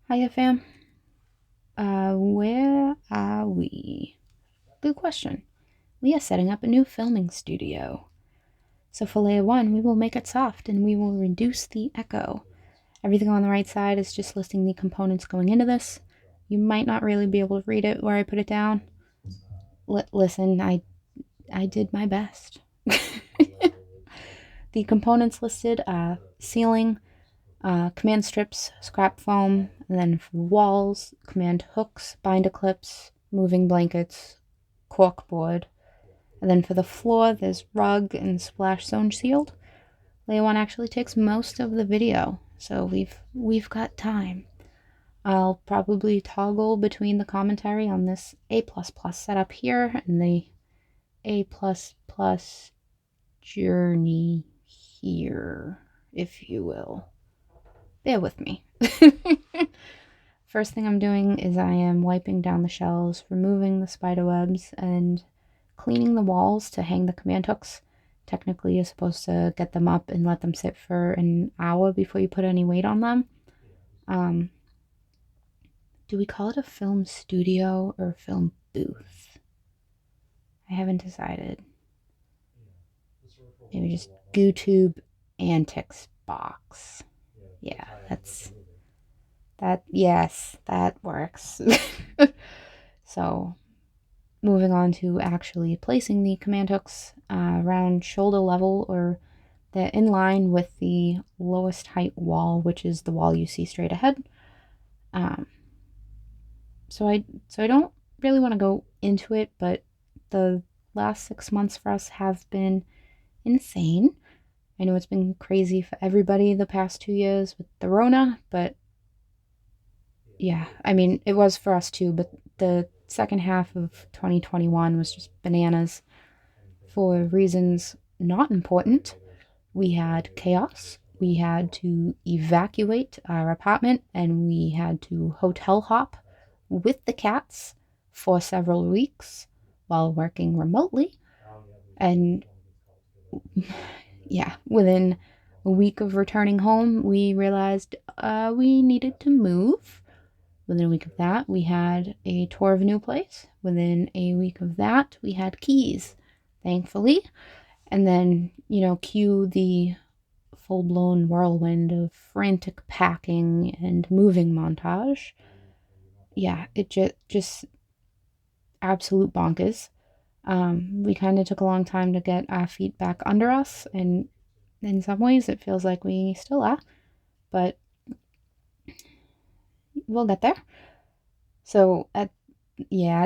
Hiya, fam. Where are we? Good question. We are setting up a new filming studio. So for layer one, we will make it soft and we will reduce the echo. Everything on the right side is just listing the components going into this. You might not really be able to read it where I put it down. Listen, I did my best. The components listed are ceiling, command strips, scrap foam, and then for walls, command hooks, binder clips, moving blankets, cork board. And then for the floor, there's rug and splash zone shield. Layer one actually takes most of the video, so we've got time. I'll probably toggle between the commentary on this A++ setup here and the A++ journey here, if you will. Bear with me. First thing I'm doing is I am wiping down the shelves, removing the spider webs, and cleaning the walls to hang the command hooks. Technically, you're supposed to get them up and let them sit for an hour before you put any weight on them. Do we call it a film studio or a film booth? I haven't decided. Maybe just Gootoob Antics Box. Yeah, yes, that works. So, moving on to actually placing the command hooks around shoulder level, or they're in line with the lowest height wall, which is the wall you see straight ahead. So I don't really want to go into it, but the last 6 months for us have been insane. I know it's been crazy for everybody the past 2 years with the Rona, but yeah, I mean, it was for us too, but the second half of 2021 was just bananas for reasons not important. We had chaos. We had to evacuate our apartment and we had to hotel hop with the cats for several weeks while working remotely. And yeah, within a week of returning home, we realized we needed to move. Within a week of that, we had a tour of a new place. Within a week of that, we had keys, thankfully. And then, cue the full-blown whirlwind of frantic packing and moving montage. Yeah, it just absolute bonkers. We kind of took a long time to get our feet back under us, and in some ways it feels like we still are, but we'll get there. So at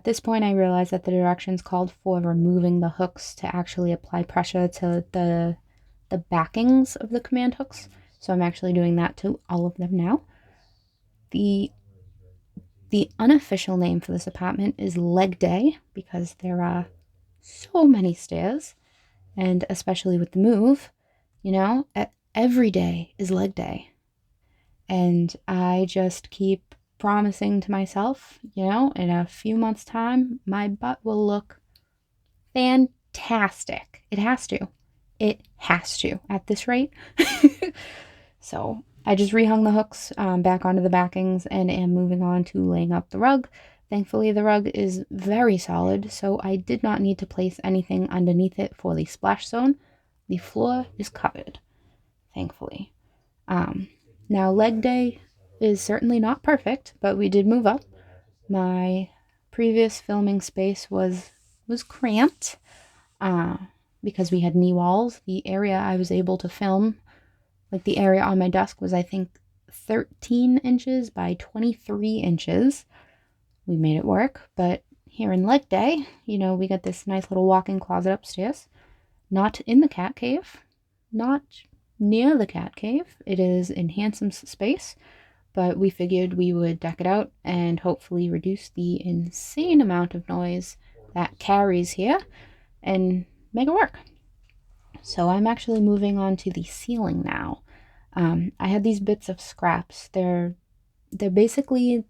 this point I realized that the directions called for removing the hooks to actually apply pressure to the backings of the command hooks. So I'm actually doing that to all of them now. The unofficial name for this apartment is leg day because there are so many stairs, and especially with the move, every day is leg day. And I just keep promising to myself, in a few months' time, my butt will look fantastic. It has to. It has to at this rate. So I just rehung the hooks back onto the backings and am moving on to laying up the rug. Thankfully, the rug is very solid, so I did not need to place anything underneath it for the splash zone. The floor is covered, thankfully. Now, leg day is certainly not perfect, but we did move up. My previous filming space was cramped because we had knee walls. The area I was able to film, like the area on my desk, was I think 13 inches by 23 inches. We made it work, but here in leg day, we got this nice little walk-in closet upstairs. Not in the cat cave, not near the cat cave. It is in Handsome's space, but we figured we would deck it out and hopefully reduce the insane amount of noise that carries here and make it work. So I'm actually moving on to the ceiling now. I had these bits of scraps. They're basically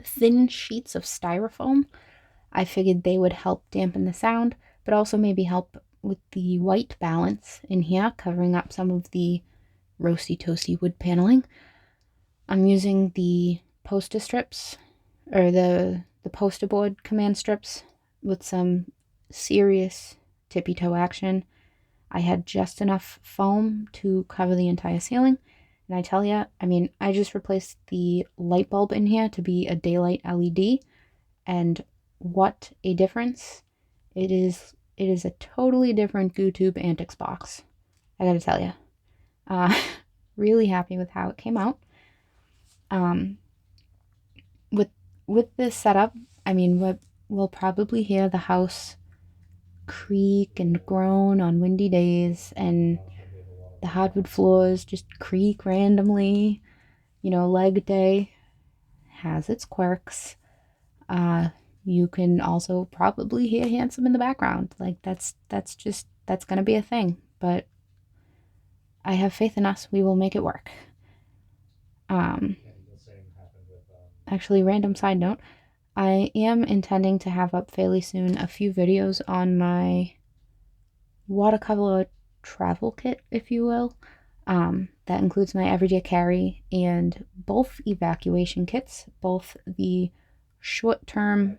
thin sheets of styrofoam. I figured they would help dampen the sound, but also maybe help with the white balance in here, covering up some of the roasty toasty wood paneling. I'm using the poster strips, or the poster board command strips with some serious tippy toe action. I had just enough foam to cover the entire ceiling. And I tell you, I mean, I just replaced the light bulb in here to be a daylight LED. And what a difference. It is a totally different Gootoob Antics Box. I gotta tell you. Uh, really happy with how it came out. Um, with with this setup, I mean, we'll probably hear the house creak and groan on windy days, and the hardwood floors just creak randomly. You know, leg day has its quirks. Uh, you can also probably hear Handsome in the background. Like that's gonna be a thing. But I have faith in us. We will make it work. Um, Actually, random side note. I am intending to have up fairly soon a few videos on my watercolor travel kit, if you will. That includes my everyday carry and both evacuation kits, both the short term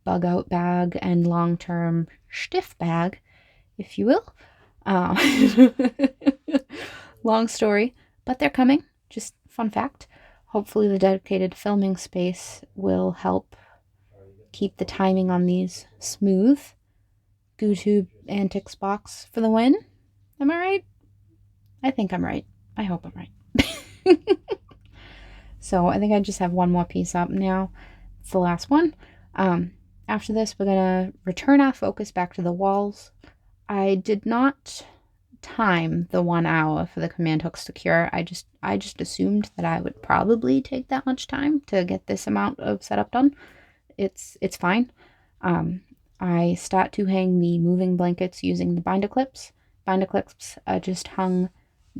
bug out bag and long term stiff bag, if you will. Uh, long story, but they're coming. Just fun fact. Hopefully, the dedicated filming space will help keep the timing on these smooth. Gootoob Antics Box for the win. Am I right? I think I'm right. I hope I'm right. So I think I just have one more piece up now. It's the last one. Um, After this, we're gonna return our focus back to the walls. I did not time the 1 hour for the command hooks to cure. I just assumed that I would probably take that much time to get this amount of setup done. It's fine. I start to hang the moving blankets using the binder clips. Binder clips just hung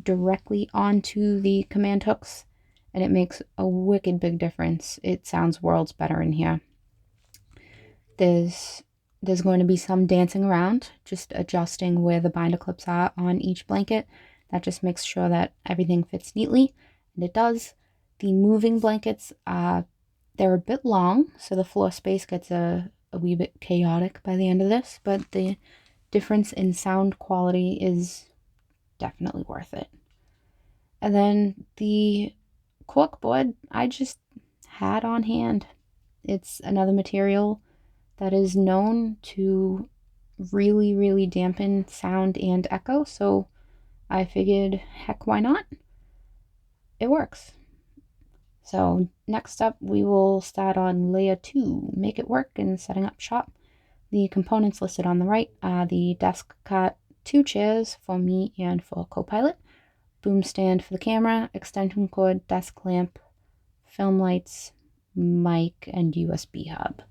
directly onto the command hooks, and it makes a wicked big difference. It sounds worlds better in here. There's going to be some dancing around, just adjusting where the binder clips are on each blanket. That just makes sure that everything fits neatly, and it does. The moving blankets, they're a bit long, so the floor space gets a wee bit chaotic by the end of this, but the difference in sound quality is definitely worth it. And then the cork board I just had on hand. It's another material that is known to really, really dampen sound and echo, so I figured, heck, why not? It works. So next up, we will start on layer 2, make it work, and setting up shop. The components listed on the right are the desk cot, 2 chairs for me and for co-pilot, boom stand for the camera, extension cord, desk lamp, film lights, mic, and USB hub.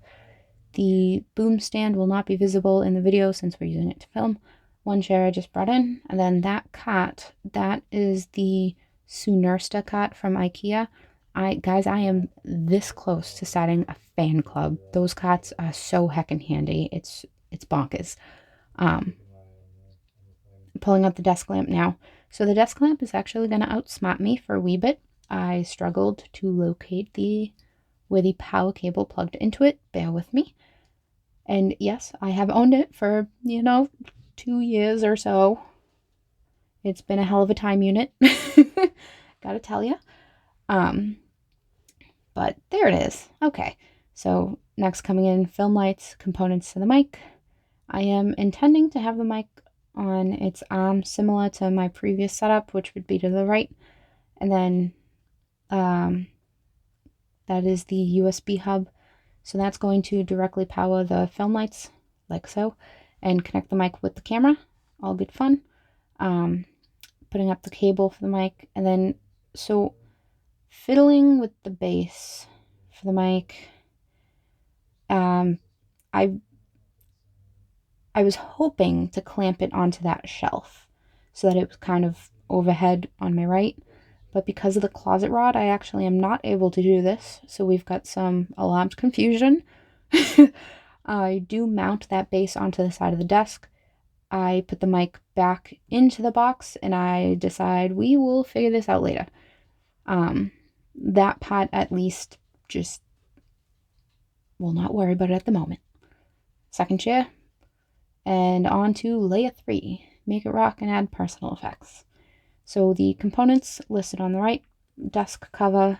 The boom stand will not be visible in the video since we're using it to film. One chair I just brought in, and then that cot, that is the Sunersta cot from IKEA. Guys, I am this close to starting a fan club. Those cots are so heckin' handy. It's bonkers. Pulling out the desk lamp now. So the desk lamp is actually going to outsmart me for a wee bit. I struggled to locate where the power cable plugged into it. Bear with me. And yes, I have owned it for, 2 years or so. It's been a hell of a time unit. Gotta tell you. But there it is. Okay. So next coming in, film lights, components to the mic. I am intending to have the mic on its arm similar to my previous setup, which would be to the right. And then that is the USB hub. So that's going to directly power the film lights, like so, and connect the mic with the camera. All good fun. Putting up the cable for the mic, and then so fiddling with the base for the mic. I was hoping to clamp it onto that shelf so that it was kind of overhead on my right. But because of the closet rod, I actually am not able to do this. So we've got some alarmed confusion. I do mount that base onto the side of the desk. I put the mic back into the box and I decide we will figure this out later. that part at least just will not worry about it at the moment. Second chair, and on to layer 3. Make it rock and add personal effects. So the components listed on the right: desk cover,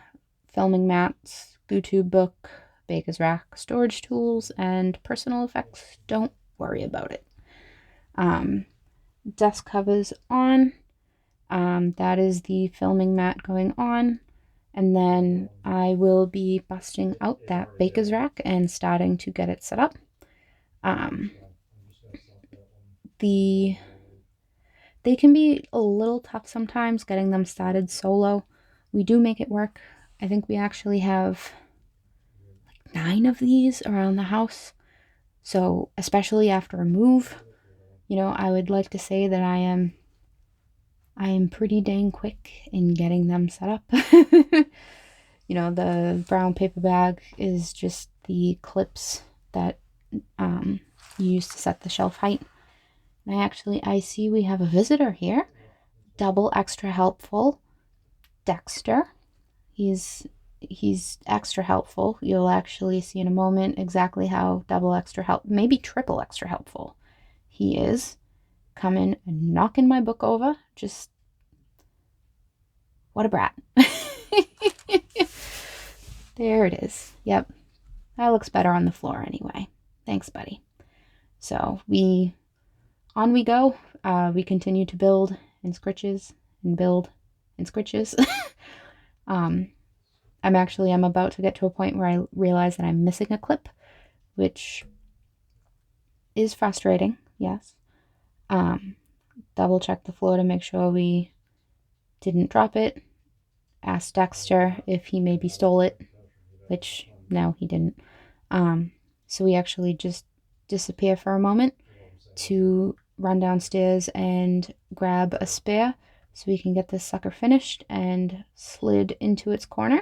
filming mats, Gootoob book, baker's rack, storage tools, and personal effects. Don't worry about it. Desk covers on. That is the filming mat going on. And then I will be busting out that baker's rack and starting to get it set up. They can be a little tough sometimes getting them started solo. We do make it work. I think we actually have like 9 of these around the house. So especially after a move, I would like to say that I am pretty dang quick in getting them set up. The brown paper bag is just the clips that you use to set the shelf height. And I see we have a visitor here. Double extra helpful, Dexter. He's extra helpful. You'll actually see in a moment exactly how maybe triple extra helpful he is. Coming and knocking my book over. Just what a brat. There it is. Yep. That looks better on the floor anyway. Thanks, buddy. So we go. We continue to build in scritches and build in scritches. I'm about to get to a point where I realize that I'm missing a clip, which is frustrating, yes. Double check the floor to make sure we didn't drop it. Asked Dexter if he maybe stole it, which no, he didn't. So we actually just disappear for a moment to run downstairs and grab a spare so we can get this sucker finished and slid into its corner.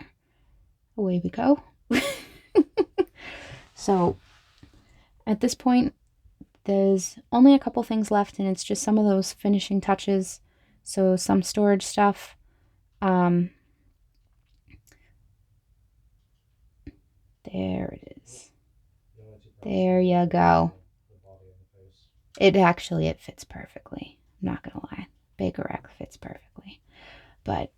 Away we go. So at this point, there's only a couple things left, and it's just some of those finishing touches. So some storage stuff. There it is. There you go. It fits perfectly. I'm not gonna lie. Baker rack fits perfectly. But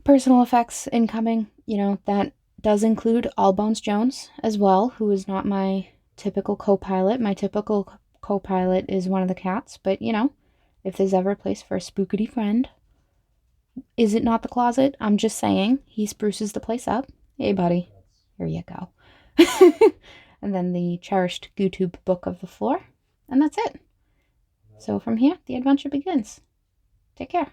personal effects incoming, that does include Allbones Jones as well, who is not my typical co-pilot. My typical co-pilot is one of the cats, but if there's ever a place for a spookity friend, is it not the closet? I'm just saying, he spruces the place up. Hey, buddy. Here you go. And then the cherished Gootoob book of the floor. And that's it. So from here, the adventure begins. Take care.